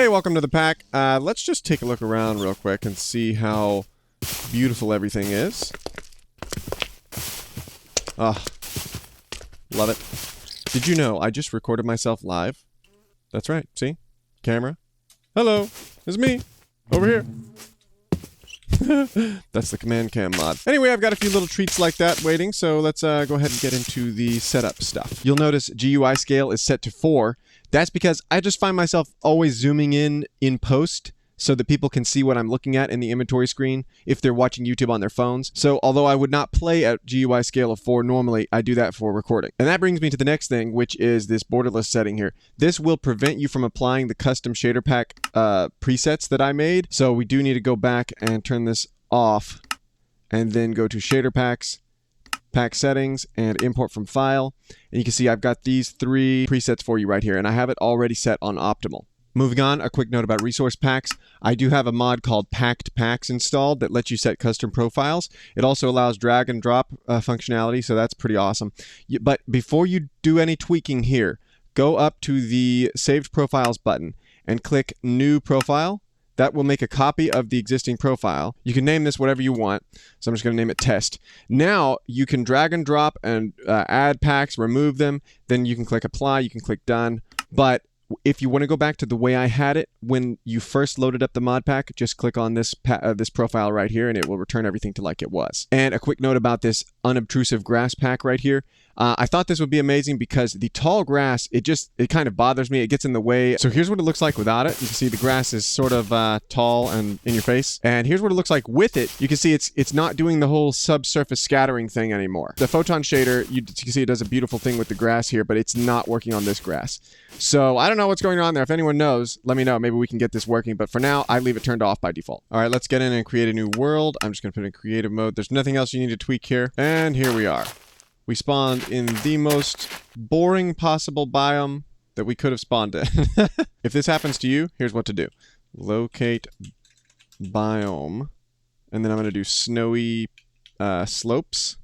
Hey, welcome to the pack. Let's just take a look around real quick and see how beautiful everything is. Ah, love it. Did you know I just recorded myself live? That's right, see? Camera. Hello, it's me, over here. That's the command cam mod. Anyway, I've got a few little treats like that waiting, so let's go ahead and get into the setup stuff. You'll notice GUI scale is set to 4. That's because I just find myself always zooming in post so that people can see what I'm looking at in the inventory screen if they're watching YouTube on their phones. So although I would not play at GUI scale of 4 normally, I do that for recording. And that brings me to the next thing, which is this borderless setting here. This will prevent you from applying the custom shader pack presets that I made. So we do need to go back and turn this off and then go to shader packs, pack settings, and import from file. And you can see I've got these 3 presets for you right here, and I have it already set on optimal. Moving on, a quick note about resource packs. I do have a mod called Packed Packs installed that lets you set custom profiles. It also allows drag and drop functionality, so that's pretty awesome. But before you do any tweaking here, go up to the Saved Profiles button and click New Profile. That will make a copy of the existing profile. You can name this whatever you want, so I'm just going to name it Test. Now, you can drag and drop and add packs, remove them, then you can click Apply, you can click Done, but if you want to go back to the way I had it when you first loaded up the mod pack, just click on this this profile right here and it will return everything to like it was. And a quick note about this unobtrusive grass pack right here. I thought this would be amazing because the tall grass, it kind of bothers me. It gets in the way. So here's what it looks like without it. You can see the grass is sort of tall and in your face. And here's what it looks like with it. You can see it's not doing the whole subsurface scattering thing anymore. The photon shader, you can see it does a beautiful thing with the grass here, but it's not working on this grass. So I don't know what's going on there. If anyone knows, let me know. Maybe we can get this working. But for now, I leave it turned off by default. All right, let's get in and create a new world. I'm just going to put it in creative mode. There's nothing else you need to tweak here. And here we are. We spawned in the most boring possible biome that we could have spawned in. If this happens to you, here's what to do. Locate biome. And then I'm going to do snowy slopes.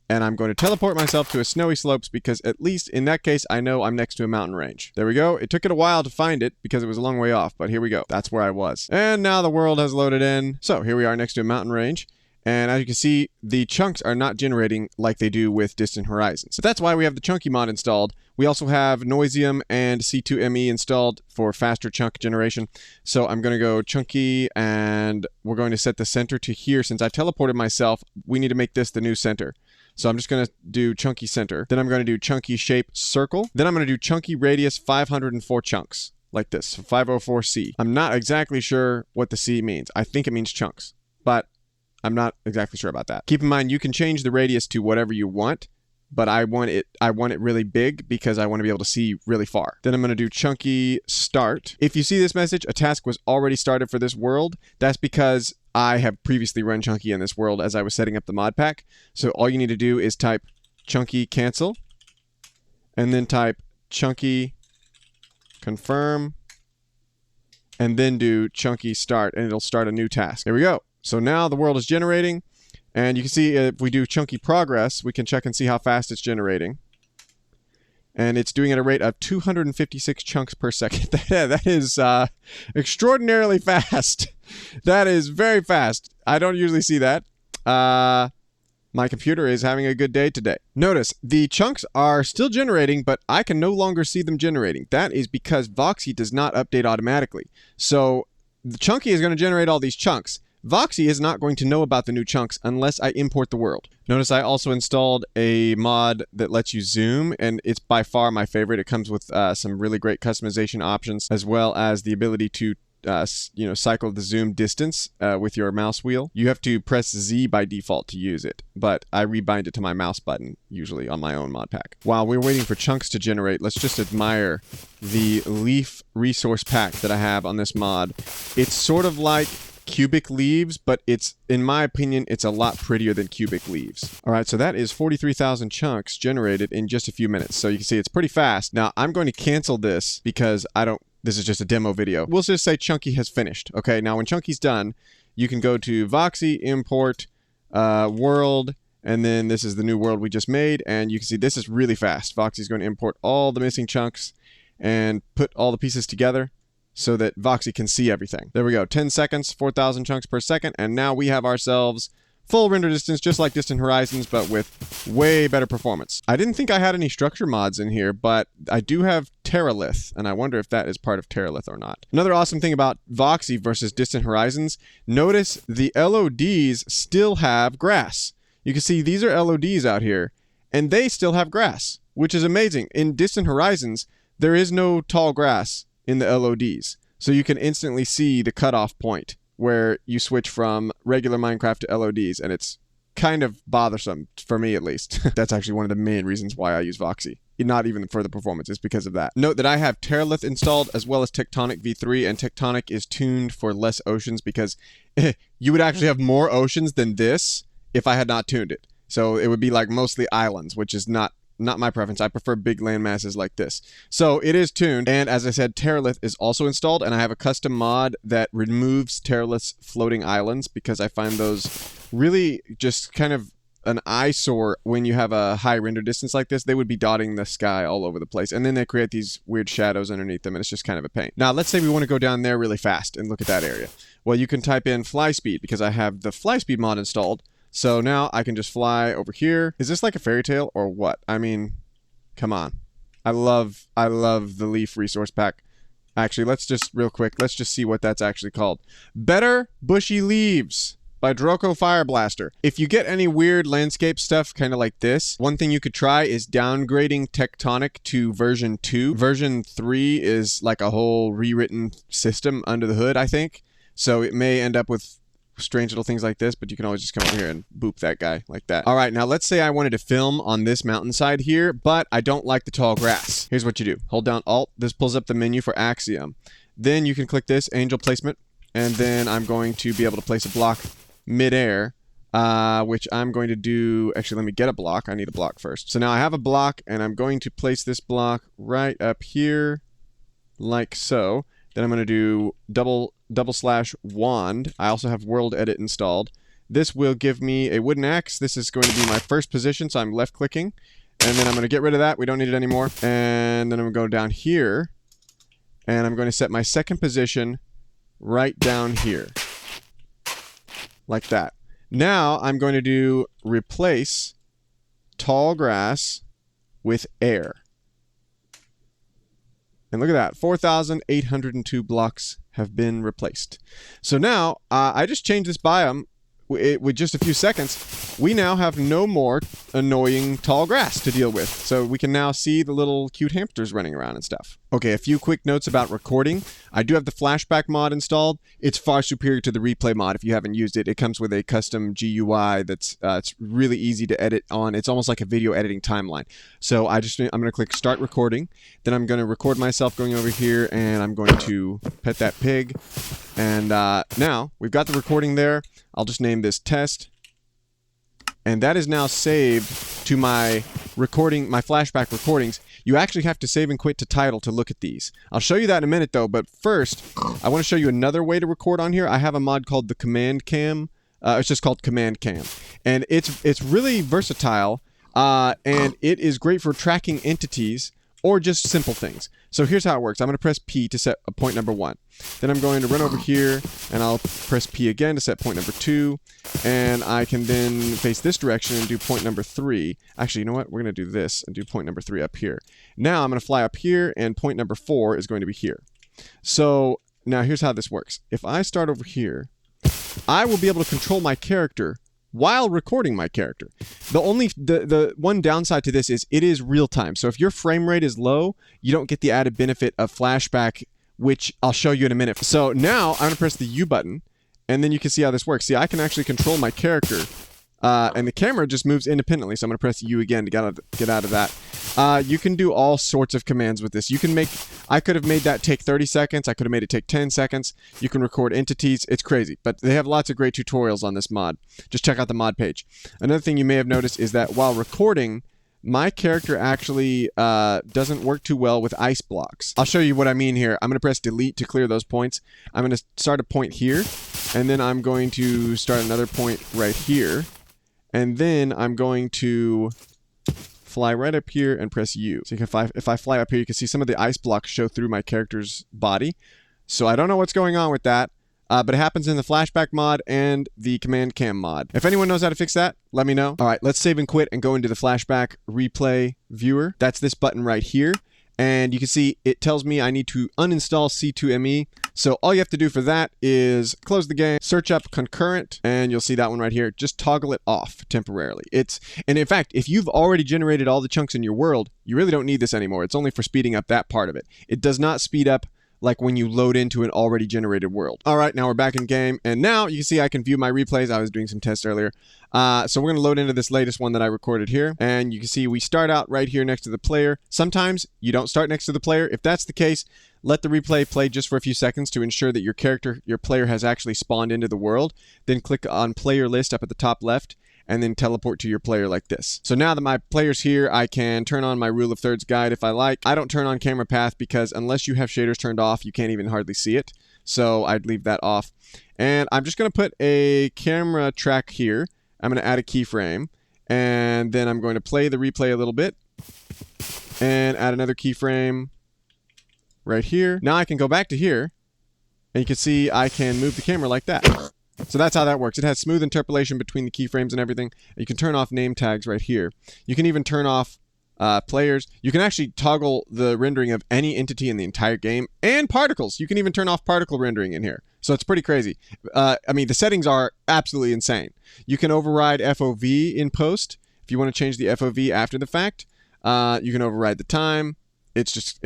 And I'm going to teleport myself to a snowy slopes because at least in that case, I know I'm next to a mountain range. There we go. It took it a while to find it because it was a long way off, but here we go. That's where I was. And now the world has loaded in. So here we are next to a mountain range. And as you can see, the chunks are not generating like they do with Distant Horizons. So that's why we have the Chunky mod installed. We also have Noisium and C2ME installed for faster chunk generation. So I'm going to go Chunky, and we're going to set the center to here. Since I teleported myself, we need to make this the new center. So I'm just going to do Chunky Center. Then I'm going to do Chunky Shape Circle. Then I'm going to do Chunky Radius 504 chunks, like this, so 504C. I'm not exactly sure what the C means. I think it means chunks, but I'm not exactly sure about that. Keep in mind, you can change the radius to whatever you want, but I want it really big because I want to be able to see really far. Then I'm going to do Chunky Start. If you see this message, a task was already started for this world. That's because I have previously run Chunky in this world as I was setting up the mod pack. So all you need to do is type Chunky Cancel, and then type Chunky Confirm, and then do Chunky Start, and it'll start a new task. There we go. So now the world is generating, and you can see if we do Chunky Progress, we can check and see how fast it's generating. And it's doing at a rate of 256 chunks per second. That is extraordinarily fast. That is very fast. I don't usually see that. My computer is having a good day today. Notice, the chunks are still generating, but I can no longer see them generating. That is because Voxy does not update automatically. So the Chunky is going to generate all these chunks. Voxy is not going to know about the new chunks unless I import the world. Notice I also installed a mod that lets you zoom, and it's by far my favorite. It comes with some really great customization options, as well as the ability to cycle the zoom distance with your mouse wheel. You have to press Z by default to use it, but I rebind it to my mouse button, usually on my own mod pack. While we're waiting for chunks to generate, let's just admire the leaf resource pack that I have on this mod. It's sort of like cubic leaves, but it's, in my opinion, it's a lot prettier than cubic leaves. All right, so that is 43,000 chunks generated in just a few minutes. So you can see it's pretty fast. Now I'm going to cancel this because this is just a demo video. We'll just say Chunky has finished. Okay, now when Chunky's done, you can go to Voxy, import, world, and then this is the new world we just made, and you can see this is really fast. Voxy's going to import all the missing chunks and put all the pieces together. so that Voxy can see everything. There we go. 10 seconds, 4,000 chunks per second, and now we have ourselves full render distance, just like Distant Horizons, but with way better performance. I didn't think I had any structure mods in here, but I do have Terralith, and I wonder if that is part of Terralith or not. Another awesome thing about Voxy versus Distant Horizons, notice the LODs still have grass. You can see these are LODs out here, and they still have grass, which is amazing. In Distant Horizons, there is no tall grass in the LODs, so you can instantly see the cutoff point where you switch from regular Minecraft to LODs, and it's kind of bothersome, for me at least. That's actually one of the main reasons why I use Voxy. Not even for the performance, it's because of that. Note that I have Terralith installed as well as Tectonic v3, and Tectonic is tuned for less oceans because you would actually have more oceans than this if I had not tuned it. So it would be like mostly islands, which is not my preference. I prefer big land masses like this. So it is tuned, and as I said, Terralith is also installed, and I have a custom mod that removes Terralith's floating islands because I find those really just kind of an eyesore when you have a high render distance like this. They would be dotting the sky all over the place, and then they create these weird shadows underneath them, and it's just kind of a pain. Now, let's say we want to go down there really fast and look at that area. Well, you can type in fly speed because I have the fly speed mod installed. So now I can just fly over here. Is this like a fairy tale or what? I mean, come on. I love the leaf resource pack. Actually, let's just real quick, let's just see what that's actually called. Better Bushy Leaves by Droko Fireblaster. If you get any weird landscape stuff kind of like this, one thing you could try is downgrading Tectonic to version 2. Version 3 is like a whole rewritten system under the hood, I think. So it may end up with strange little things like this, but you can always just come over here and boop that guy like that. All right, now let's say I wanted to film on this mountainside here, but I don't like the tall grass. Here's what you do. Hold down Alt. This pulls up the menu for Axiom. Then you can click this, Angel Placement, and then I'm going to be able to place a block midair, which I'm going to do... Actually, let me get a block. I need a block first. So now I have a block, and I'm going to place this block right up here, like so. Then I'm going to do /wand. I also have World Edit installed. This will give me a wooden axe. This is going to be my first position, so I'm left clicking. And then I'm going to get rid of that. We don't need it anymore. And then I'm going to go down here. And I'm going to set my second position right down here. Like that. Now I'm going to do replace tall grass with air. And look at that, 4,802 blocks have been replaced. So now, I just changed this biome with just a few seconds. We now have no more annoying tall grass to deal with. So we can now see the little cute hamsters running around and stuff. Okay, a few quick notes about recording. I do have the Flashback mod installed. It's far superior to the Replay mod if you haven't used it. It comes with a custom GUI that's it's really easy to edit on. It's almost like a video editing timeline. So I'm going to click Start Recording. Then I'm going to record myself going over here, and I'm going to pet that pig. And now we've got the recording there. I'll just name this Test. And that is now saved to my recording, my Flashback recordings. You actually have to save and quit to title to look at these. I'll show you that in a minute though, but first, I want to show you another way to record on here. I have a mod called the Command Cam. It's just called Command Cam. And it's really versatile, and it is great for tracking entities or just simple things. So here's how it works. I'm going to press P to set a point number 1. Then I'm going to run over here, and I'll press P again to set point number 2. And I can then face this direction and do point number 3. Actually, you know what? We're going to do this and do point number 3 up here. Now I'm going to fly up here, and point number 4 is going to be here. So now here's how this works. If I start over here, I will be able to control my character while recording my character. The one downside to this is it is real time. So if your frame rate is low, you don't get the added benefit of Flashback, which I'll show you in a minute. So now I'm gonna press the U button, and then you can see how this works. See, I can actually control my character, and the camera just moves independently. So I'm gonna press U again to get out of that. You can do all sorts of commands with this. You can make, I could have made that take 30 seconds. I could have made it take 10 seconds. You can record entities. It's crazy, but they have lots of great tutorials on this mod. Just check out the mod page. Another thing you may have noticed is that while recording, my character actually doesn't work too well with ice blocks. I'll show you what I mean here. I'm going to press delete to clear those points. I'm going to start a point here, and then I'm going to start another point right here. And then I'm going to fly right up here and press U. So if I fly up here, you can see some of the ice blocks show through my character's body. So I don't know what's going on with that. But it happens in the Flashback mod and the Command Cam mod. If anyone knows how to fix that, let me know. All right, let's save and quit and go into the Flashback replay viewer. That's this button right here. And you can see it tells me I need to uninstall C2ME. So all you have to do for that is close the game, search up concurrent, and you'll see that one right here. Just toggle it off temporarily. And in fact, if you've already generated all the chunks in your world, you really don't need this anymore. It's only for speeding up that part of it. It does not speed up like when you load into an already generated world. All right, now we're back in game, and now you can see I can view my replays. I was doing some tests earlier. So we're gonna load into this latest one that I recorded here, and you can see we start out right here next to the player. Sometimes you don't start next to the player. If that's the case, let the replay play just for a few seconds to ensure that your player has actually spawned into the world. Then click on player list up at the top left, and then teleport to your player like this. So now that my player's here, I can turn on my rule of thirds guide if I like. I don't turn on camera path because unless you have shaders turned off, you can't even hardly see it. So I'd leave that off. And I'm just gonna put a camera track here. I'm gonna add a keyframe, and then I'm going to play the replay a little bit and add another keyframe right here. Now I can go back to here, and you can see I can move the camera like that. So that's how that works. It has smooth interpolation between the keyframes and everything. You can turn off name tags right here. You can even turn off players. You can actually toggle the rendering of any entity in the entire game and particles. You can even turn off particle rendering in here. So it's pretty crazy. I mean, the settings are absolutely insane. You can override FOV in post if you want to change the FOV after the fact. You can override the time. It's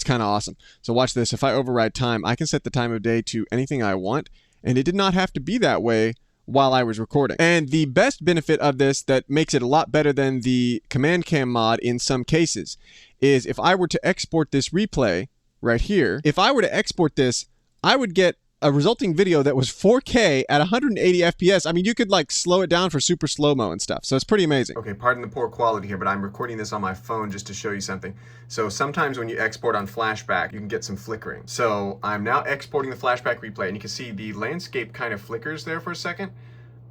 kind of awesome. So watch this. If I override time, I can set the time of day to anything I want. And it did not have to be that way while I was recording. And the best benefit of this that makes it a lot better than the Command Cam mod in some cases is if I were to export this replay right here, if I were to export this, I would get a resulting video that was 4K at 180 FPS. I mean, you could like slow it down for super slow-mo and stuff. So it's pretty amazing. Okay, pardon the poor quality here, but I'm recording this on my phone just to show you something. So sometimes when you export on Flashback, you can get some flickering. So I'm now exporting the Flashback replay, and you can see the landscape kind of flickers there for a second.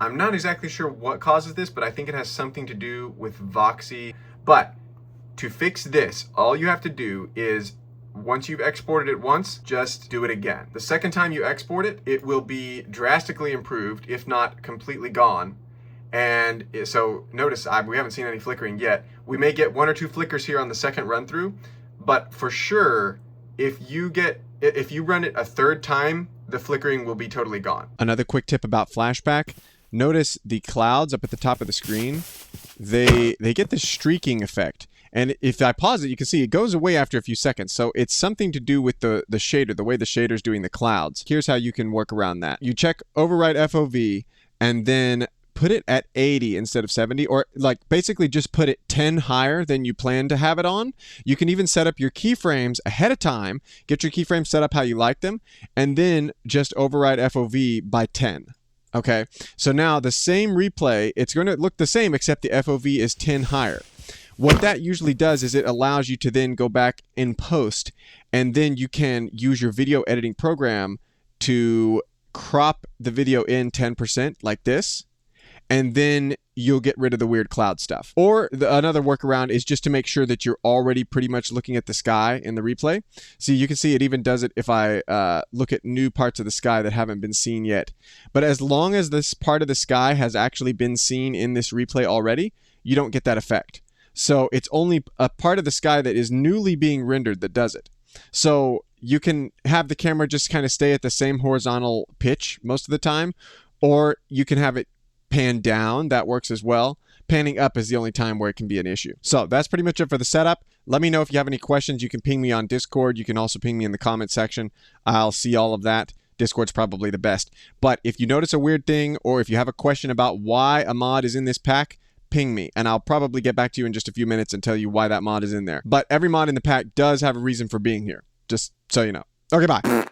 I'm not exactly sure what causes this, but I think it has something to do with Voxy. But to fix this, all you have to do is once you've exported it once, just do it again. The second time you export it, it will be drastically improved, if not completely gone. And so notice we haven't seen any flickering yet. We may get 1 or 2 flickers here on the second run through, but for sure, if you run it a third time, the flickering will be totally gone. Another quick tip about Flashback. Notice the clouds up at the top of the screen. They get this streaking effect. And if I pause it, you can see it goes away after a few seconds. So it's something to do with the shader, the way the shader's doing the clouds. Here's how you can work around that. You check override FOV and then put it at 80 instead of 70, or like basically just put it 10 higher than you plan to have it on. You can even set up your keyframes ahead of time, get your keyframes set up how you like them, and then just override FOV by 10. Okay, so now the same replay, it's going to look the same except the FOV is 10 higher. What that usually does is it allows you to then go back in post, and then you can use your video editing program to crop the video in 10% like this, and then you'll get rid of the weird cloud stuff. Or another workaround is just to make sure that you're already pretty much looking at the sky in the replay. See, you can see it even does it if I look at new parts of the sky that haven't been seen yet. But as long as this part of the sky has actually been seen in this replay already, you don't get that effect. So it's only a part of the sky that is newly being rendered that does it. So you can have the camera just kind of stay at the same horizontal pitch most of the time, or you can have it pan down. That works as well. Panning up is the only time where it can be an issue. So that's pretty much it for the setup. Let me know if you have any questions. You can ping me on Discord. You can also ping me in the comment section. I'll see all of that. Discord's probably the best. But if you notice a weird thing, or if you have a question about why a mod is in this pack, ping me, and I'll probably get back to you in just a few minutes and tell you why that mod is in there. But every mod in the pack does have a reason for being here, just so you know. Okay, bye.